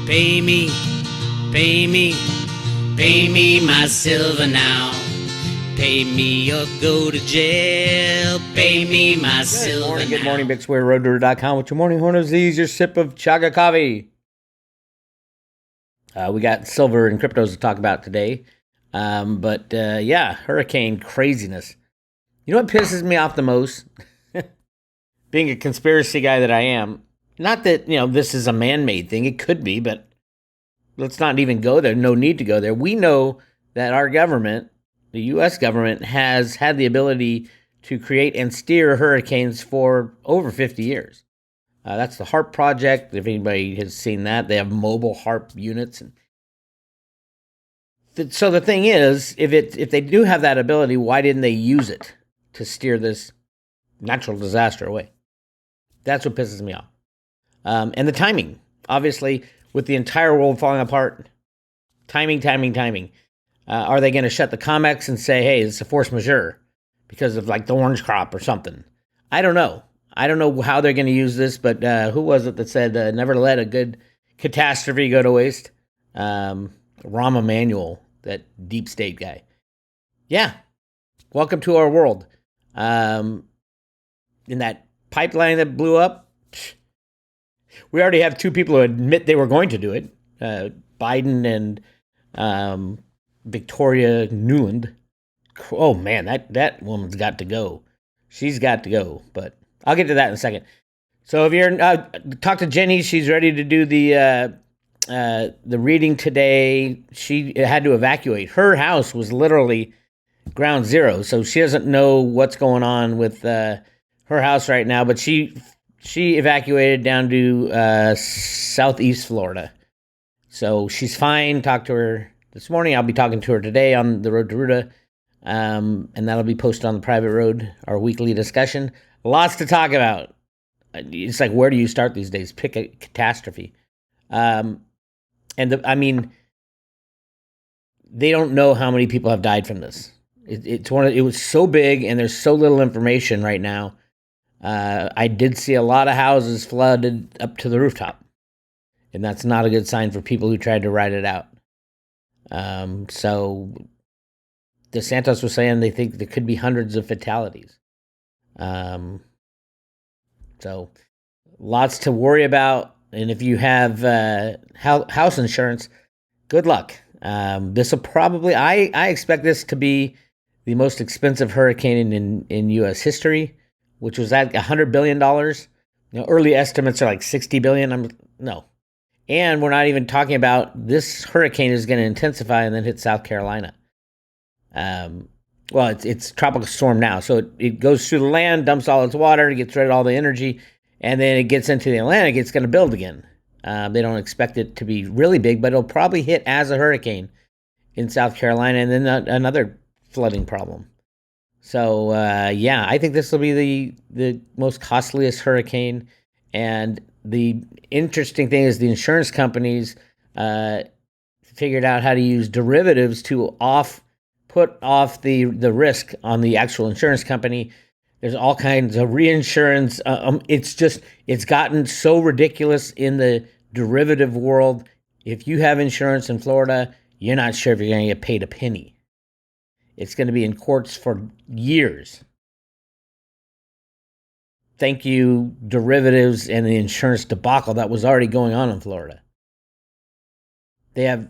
Pay me, pay me, pay me my silver now. Pay me or go to jail. Pay me my silver now. Good morning, Bix Weir, roadrunner.com. With your morning horn these, your sip of chaga coffee. We got silver and cryptos to talk about today. Yeah, hurricane craziness. You know what pisses me off the most? Being a conspiracy guy that I am. Not that, this is a man-made thing. It could be, but let's not even go there. No need to go there. We know that our government, the U.S. government, has had the ability to create and steer hurricanes for over 50 years. That's the HARP project. If anybody has seen that, they have mobile HARP units. So the thing is, if they do have that ability, why didn't they use it to steer this natural disaster away? That's what pisses me off. And the timing, obviously, with the entire world falling apart, timing. Are they going to shut the COMEX and say, hey, it's a force majeure because of like the orange crop or something? I don't know. I don't know how they're going to use this, but who was it that said never let a good catastrophe go to waste? Rahm Emanuel, that deep state guy. Yeah. Welcome to our world. In that pipeline that blew up, we already have two people who admit they were going to do it. Biden and Victoria Nuland. Oh man, that woman's got to go. She's got to go, but I'll get to that in a second. So if you're talk to Jenny, she's ready to do the reading today. She had to evacuate. Her house was literally ground zero, so she doesn't know what's going on with her house right now. But she evacuated down to southeast Florida, so she's fine. Talked to her this morning. I'll be talking to her today on the road to Ruta, and that'll be posted on the private road. Our weekly discussion. Lots to talk about. It's like, where do you start these days? Pick a catastrophe. They don't know how many people have died from this. It was so big, and there's so little information right now. I did see a lot of houses flooded up to the rooftop, and that's not a good sign for people who tried to ride it out. So DeSantis was saying they think there could be hundreds of fatalities. So lots to worry about. And if you have house insurance, good luck. This will probably, I expect this to be the most expensive hurricane in U.S. history, which was at $100 billion. Early estimates are like $60 billion. No. And we're not even talking about this hurricane is going to intensify and then hit South Carolina. Well, it's tropical storm now. So it goes through the land, dumps all its water, it gets rid of all the energy, and then it gets into the Atlantic, it's going to build again. They don't expect it to be really big, but it'll probably hit as a hurricane in South Carolina, and then another flooding problem. So, I think this will be the most costliest hurricane. And the interesting thing is the insurance companies figured out how to use derivatives to put off the risk on the actual insurance company. There's all kinds of reinsurance. It's gotten so ridiculous in the derivative world. If you have insurance in Florida, you're not sure if you're going to get paid a penny. It's going to be in courts for years. Thank you, derivatives and the insurance debacle that was already going on in Florida. They have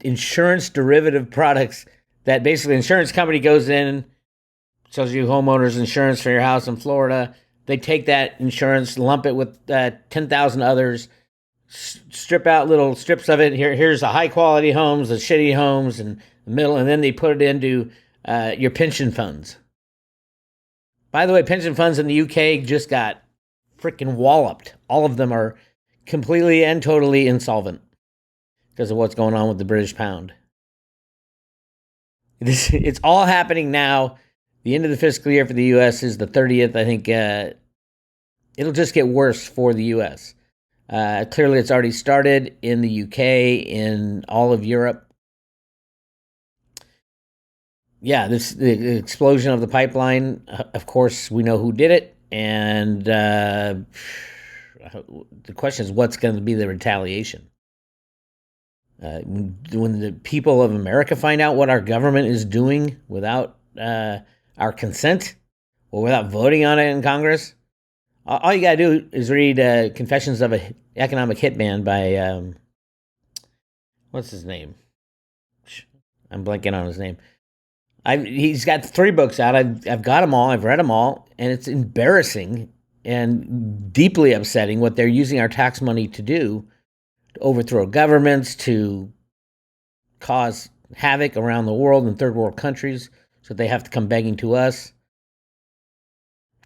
insurance derivative products that basically insurance company goes in, sells you homeowners insurance for your house in Florida. They take that insurance, lump it with 10,000 others, strip out little strips of it. Here's the high quality homes, the shitty homes, and the middle, and then they put it into your pension funds. By the way, pension funds in the UK just got freaking walloped. All of them are completely and totally insolvent because of what's going on with the British pound. It's all happening now. The end of the fiscal year for the U.S. is the 30th. I think it'll just get worse for the U.S. Clearly, it's already started in the U.K., in all of Europe. Yeah, the explosion of the pipeline, of course, we know who did it. And The question is, what's going to be the retaliation? When the people of America find out what our government is doing without our consent or without voting on it in Congress, all you got to do is read Confessions of an Economic Hitman by, what's his name? I'm blanking on his name. He's got 3 books out. I've got them all. I've read them all. And it's embarrassing and deeply upsetting what they're using our tax money to do, to overthrow governments, to cause havoc around the world in third world countries so they have to come begging to us.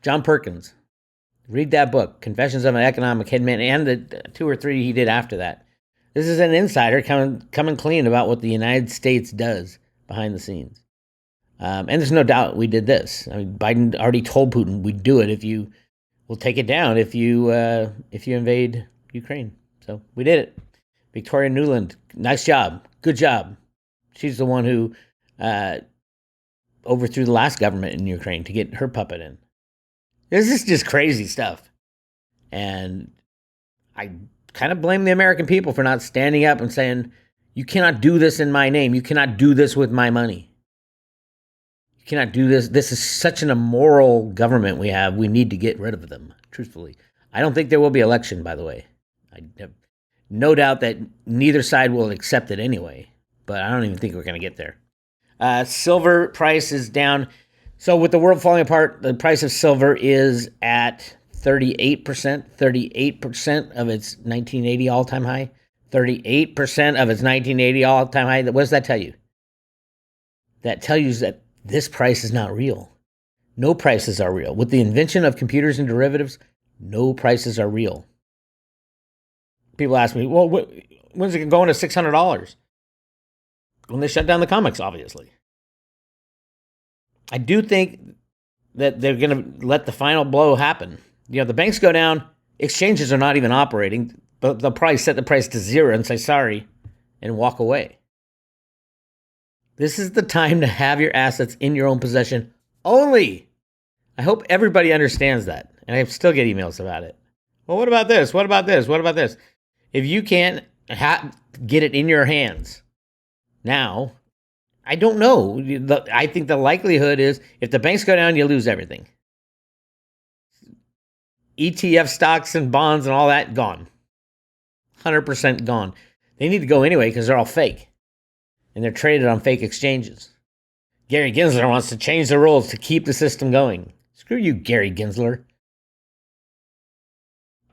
John Perkins. Read that book, Confessions of an Economic Hitman, and the 2 or 3 he did after that. This is an insider coming clean about what the United States does behind the scenes. And there's no doubt we did this. I mean, Biden already told Putin we'd do it if you will take it down if you invade Ukraine. So we did it. Victoria Nuland, nice job, good job. She's the one who overthrew the last government in Ukraine to get her puppet in. This is just crazy stuff, and I kind of blame the American people for not standing up and saying, "You cannot do this in my name. You cannot do this with my money. You cannot do this. This is such an immoral government we have. We need to get rid of them." Truthfully, I don't think there will be election, by the way. I have no doubt that neither side will accept it anyway, but I don't even think we're going to get there. Silver price is down. So with the world falling apart, the price of silver is at 38% of its 1980 all-time high. 38% of its 1980 all-time high. What does that tell you? That tells you that this price is not real. No prices are real. With the invention of computers and derivatives, no prices are real. People ask me, well, when's it going to $600? When they shut down the comics, obviously. I do think that they're going to let the final blow happen. You know, the banks go down, exchanges are not even operating, but they'll probably set the price to 0 and say sorry and walk away. This is the time to have your assets in your own possession only. I hope everybody understands that. And I still get emails about it. Well, what about this? What about this? What about this? If you can't get it in your hands now, I don't know. I think the likelihood is if the banks go down, you lose everything. ETF stocks and bonds and all that, gone. 100% gone. They need to go anyway because they're all fake. And they're traded on fake exchanges. Gary Gensler wants to change the rules to keep the system going. Screw you, Gary Gensler.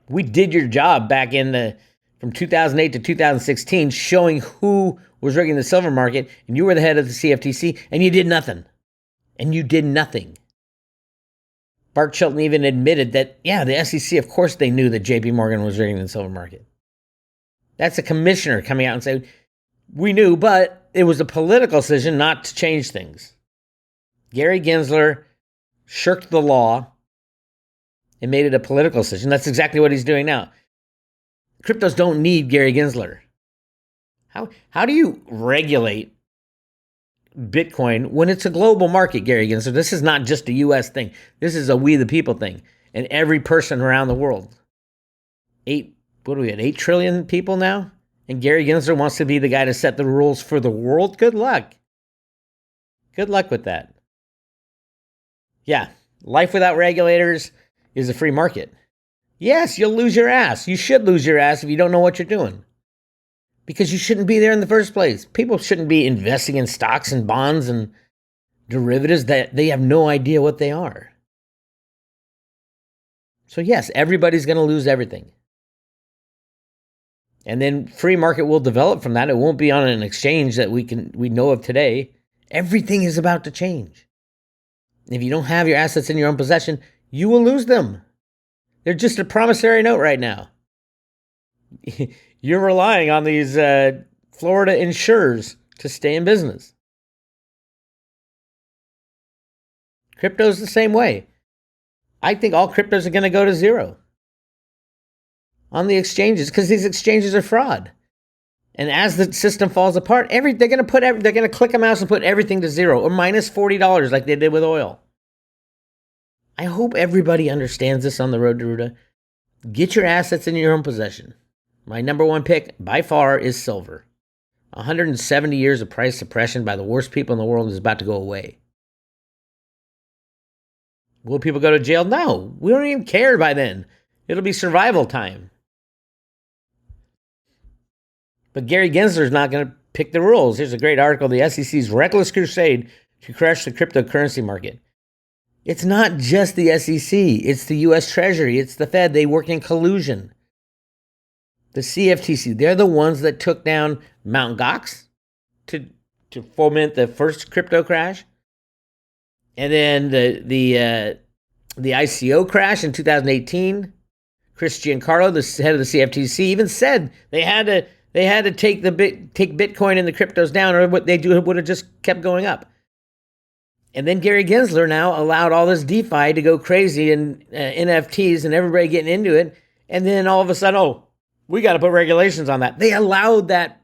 We did your job back from 2008 to 2016 showing who was rigging the silver market, and you were the head of the CFTC, and you did nothing. And you did nothing. Bart Chilton even admitted that, yeah, the SEC, of course they knew that JP Morgan was rigging the silver market. That's a commissioner coming out and saying, we knew, but it was a political decision not to change things. Gary Gensler shirked the law and made it a political decision. That's exactly what he's doing now. Cryptos don't need Gary Gensler. How do you regulate Bitcoin when it's a global market, Gary Gensler? This is not just a U.S. thing. This is a we the people thing. And every person around the world. 8 trillion people now? And Gary Gensler wants to be the guy to set the rules for the world? Good luck. Good luck with that. Yeah, life without regulators is a free market. Yes, you'll lose your ass. You should lose your ass if you don't know what you're doing. Because you shouldn't be there in the first place. People shouldn't be investing in stocks and bonds and derivatives that they have no idea what they are. So yes, everybody's going to lose everything. And then free market will develop from that. It won't be on an exchange that we know of today. Everything is about to change. If you don't have your assets in your own possession, you will lose them. They're just a promissory note right now. You're relying on these Florida insurers to stay in business. Crypto's the same way. I think all cryptos are going to go to 0 on the exchanges because these exchanges are fraud. And as the system falls apart, they're going to click a mouse and put everything to 0 or minus $40 like they did with oil. I hope everybody understands this on the road to Ruta. Get your assets in your own possession. My number one pick by far is silver. 170 years of price suppression by the worst people in the world is about to go away. Will people go to jail? No. We don't even care by then. It'll be survival time. But Gary Gensler's not going to pick the rules. Here's a great article, The SEC's Reckless Crusade to Crush the Cryptocurrency Market. It's not just the SEC. It's the U.S. Treasury. It's the Fed. They work in collusion. The CFTC, they're the ones that took down Mt. Gox to foment the first crypto crash. And then the ICO crash in 2018. Chris Giancarlo, the head of the CFTC, even said they had to take Bitcoin and the cryptos down, or what they do would have just kept going up. And then Gary Gensler now allowed all this DeFi to go crazy and NFTs and everybody getting into it. And then all of a sudden, we got to put regulations on that. They allowed that.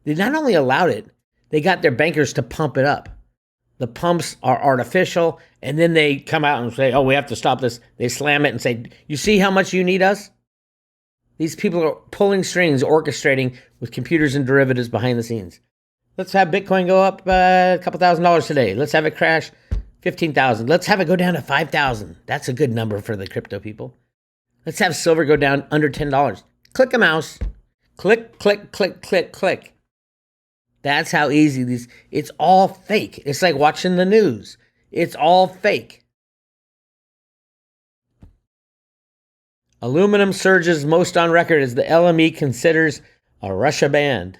They not only allowed it, they got their bankers to pump it up. The pumps are artificial. And then they come out and say, we have to stop this. They slam it and say, you see how much you need us? These people are pulling strings, orchestrating with computers and derivatives behind the scenes. Let's have Bitcoin go up a couple $1,000s today. Let's have it crash 15,000. Let's have it go down to 5,000. That's a good number for the crypto people. Let's have silver go down under $10. Click a mouse. Click, click, click, click, click. That's how easy it's all fake. It's like watching the news. It's all fake. Aluminum surges most on record as the LME considers a Russia ban.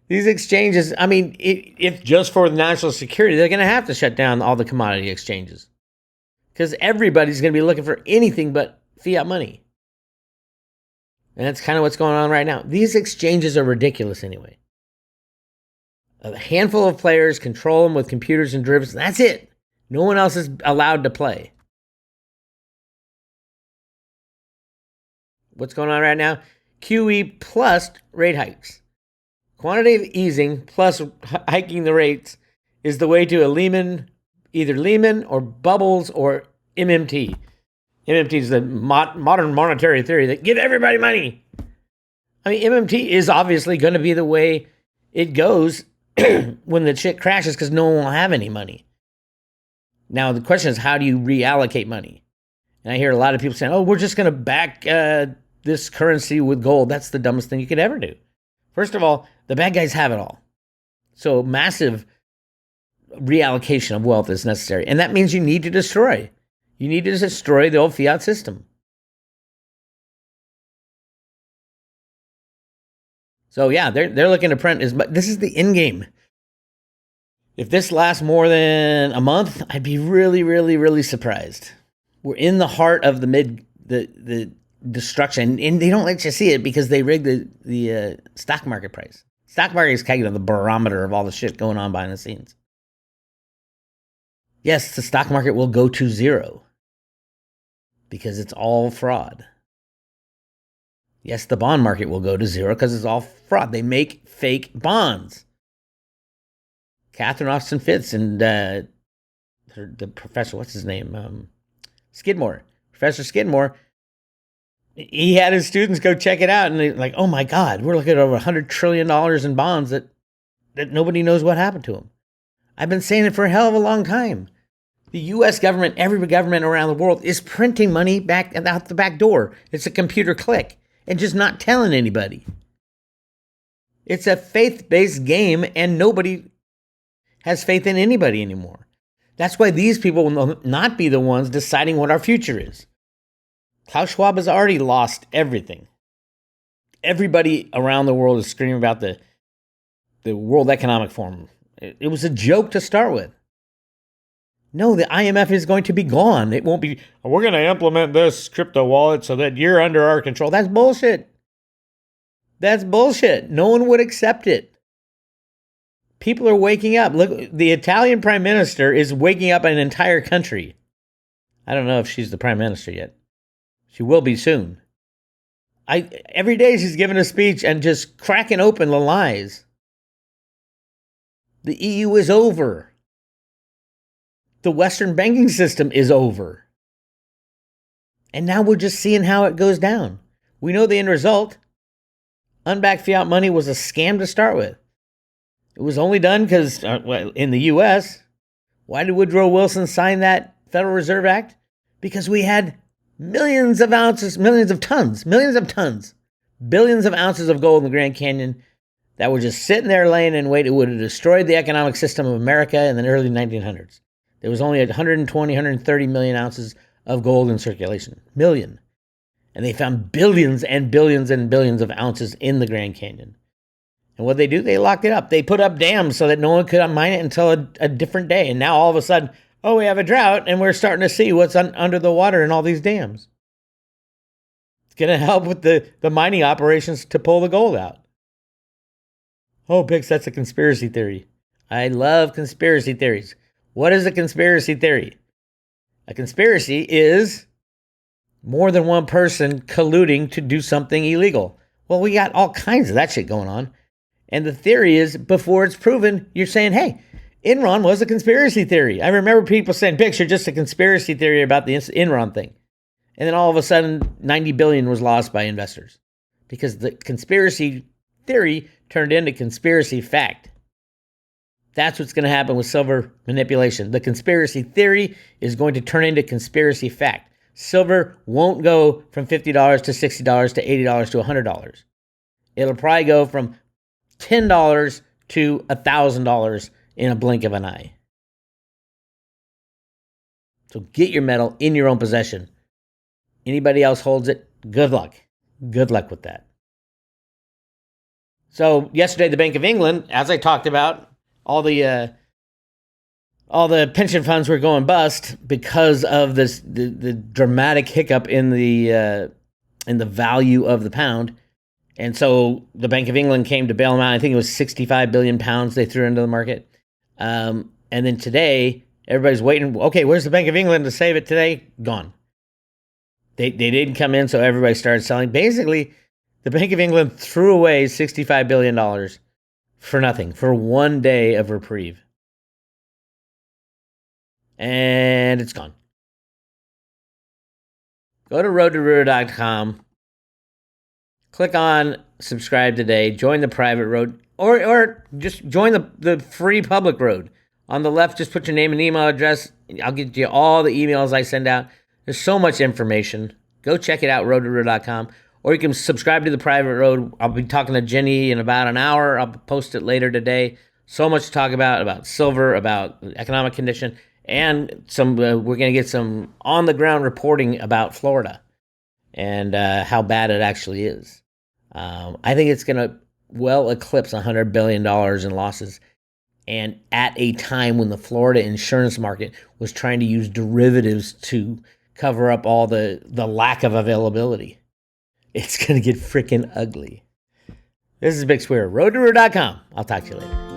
These exchanges, if just for the national security, they're going to have to shut down all the commodity exchanges. Because everybody's going to be looking for anything but fiat money. And that's kind of what's going on right now. These exchanges are ridiculous anyway. A handful of players control them with computers and derivatives. That's it. No one else is allowed to play. What's going on right now? QE plus rate hikes. Quantitative easing plus hiking the rates is the way to either Lehman or bubbles or MMT. MMT is the modern monetary theory that give everybody money. MMT is obviously going to be the way it goes when the shit crashes because no one will have any money. Now, the question is, how do you reallocate money? And I hear a lot of people saying, we're just going to back this currency with gold. That's the dumbest thing you could ever do. First of all, the bad guys have it all. So massive reallocation of wealth is necessary. And that means you need to destroy. You need to destroy the old fiat system. So yeah, they're looking to print this is the endgame. If this lasts more than a month, I'd be really, really, really surprised. We're in the heart of the destruction, and they don't let you see it because they rig the stock market price. Stock market is kind of the barometer of all the shit going on behind the scenes. Yes, the stock market will go to zero because it's all fraud. Yes, the bond market will go to zero because it's all fraud. They make fake bonds. Catherine Austin Fitz and the professor, what's his name? Skidmore. Professor Skidmore, he had his students go check it out, and they're like, oh my God, we're looking at over $100 trillion in bonds that nobody knows what happened to them. I've been saying it for a hell of a long time. The U.S. government, every government around the world is printing money back out the back door. It's a computer click and just not telling anybody. It's a faith-based game, and nobody has faith in anybody anymore. That's why these people will not be the ones deciding what our future is. Klaus Schwab has already lost everything. Everybody around the world is screaming about the World Economic Forum. It was a joke to start with. No, the IMF is going to be gone. It won't be, we're going to implement this crypto wallet so that you're under our control. That's bullshit. That's bullshit. No one would accept it. People are waking up. Look, the Italian prime minister is waking up an entire country. I don't know if she's the prime minister yet. She will be soon. Every day she's giving a speech and just cracking open the lies. The EU is over. The Western banking system is over. And now we're just seeing how it goes down. We know the end result. Unbacked fiat money was a scam to start with. It was only done because, in the U.S., why did Woodrow Wilson sign that Federal Reserve Act? Because we had millions of ounces, billions of ounces of gold in the Grand Canyon that were just sitting there laying in wait. It would have destroyed the economic system of America in the early 1900s. There was only 120, 130 million ounces of gold in circulation. Million. And they found billions and billions and billions of ounces in the Grand Canyon. And what they do, they locked it up. They put up dams so that no one could mine it until a different day. And now all of a sudden, we have a drought and we're starting to see what's under the water in all these dams. It's going to help with the mining operations to pull the gold out. Oh, Bix, that's a conspiracy theory. I love conspiracy theories. What is a conspiracy theory? A conspiracy is more than one person colluding to do something illegal. Well, we got all kinds of that shit going on. And the theory is, before it's proven, you're saying, hey, Enron was a conspiracy theory. I remember people saying, Bix, you're just a conspiracy theory about the Enron thing. And then all of a sudden, 90 billion was lost by investors because the conspiracy theory turned into conspiracy fact. That's what's going to happen with silver manipulation. The conspiracy theory is going to turn into conspiracy fact. Silver won't go from $50 to $60 to $80 to $100. It'll probably go from $10 to $1,000 in a blink of an eye. So get your metal in your own possession. Anybody else holds it, good luck. Good luck with that. So yesterday, the Bank of England, as I talked about, all the pension funds were going bust because of this the dramatic hiccup in the value of the pound. And so the Bank of England came to bail them out. I think it was 65 billion pounds they threw into the market. And then today, everybody's waiting. Okay, where's the Bank of England to save it today? Gone. They didn't come in, so everybody started selling. Basically, the Bank of England threw away $65 billion for nothing, for one day of reprieve. And it's gone. Go to roadtoroota.com. Click on subscribe today. Join the private road. Or just join the free public road. On the left, just put your name and email address. I'll get you all the emails I send out. There's so much information. Go check it out, roadtoroota.com. Or you can subscribe to the private road. I'll be talking to Jenny in about an hour. I'll post it later today. So much to talk about silver, about economic condition, and we're going to get some on-the-ground reporting about Florida and how bad it actually is. I think it's going to well eclipse $100 billion in losses. And at a time when the Florida insurance market was trying to use derivatives to cover up all the lack of availability. It's going to get freaking ugly. This is Bix Weir, roadtoroota.com. I'll talk to you later.